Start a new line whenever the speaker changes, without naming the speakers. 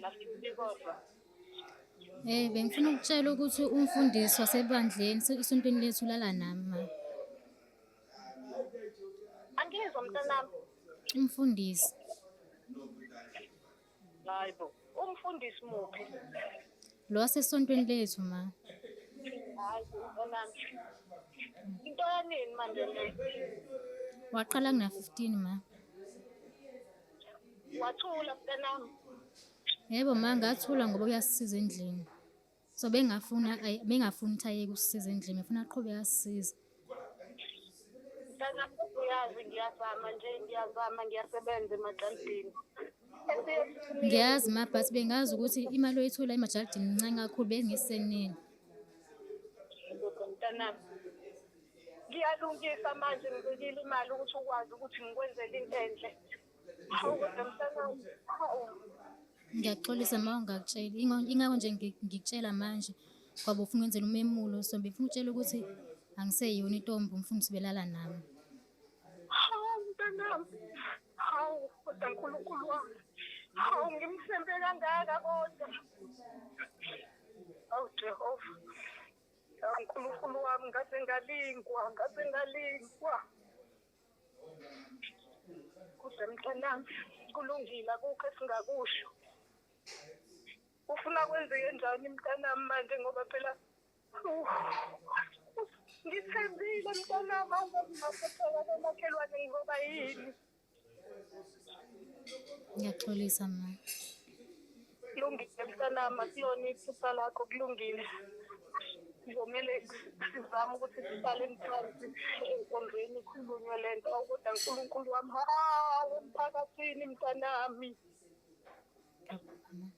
wena futhi kodwa.
Bengifuna ukutshela ukuthi umfundisi wasebandleni esontweni lethu ulala nami ma.
Angizwa mntanami.
Umfundisi.
Hayibo, umfundisi muphi?
Lo wasesontweni lethu ma.
Hayi mntanami. Into yanini manje le?
Waqala kuna-15 ma.
Wathula mntanami.
Yebo ma, ngathula ngoba uyasisiza endlini. So bengafuni ukuthi ayeke usisiza endlini, ngifuna aqhubeke asisize.
Mntanami uyazi ngiyazama ngiyasebenza emajalidini.
Ngiyazi ma, but bengazi ukuthi imali oyithola emajalidini incane kakhulu bengisenele.
Mntanami. Ngiyalungisa manje ngibekile imali ukuthi ukwazi ukuthi ngikwenzele into enhle. Hawu mntanami. Hawu.
Ngiyaxolisa ma ungakutsheli. Ingako nje ngikutshela manje ngoba ufuna ukwenzela umemulo. So bengifuna ukutshela ukuthi angiseyona intombi umfundisi belala nami.
Hawu mntanami. Hawu kodwa uNkulunkulu wami. Hawu ngimthembe kangaka kodwa. Awu Jehova. Hawu uNkulunkulu wami ngaze ngalingwa. Kuhle mntanami. Kulungile akukho esingakusho. Ufuna kwenzeke njani mntanami manje ngoba phela ngithembile mntanami ngaphatheka komakhelwane ngoba yini?
Ngiyaxolisa ma.
Kulungile mntanami akulona iphutha lakho kulungile. Ngizomele sizame ukuthi sihlale phansi enkondlweni ikhulunywe lento kodwa uNkulunkulu wami hawu emphakathini mntanami.
Ma.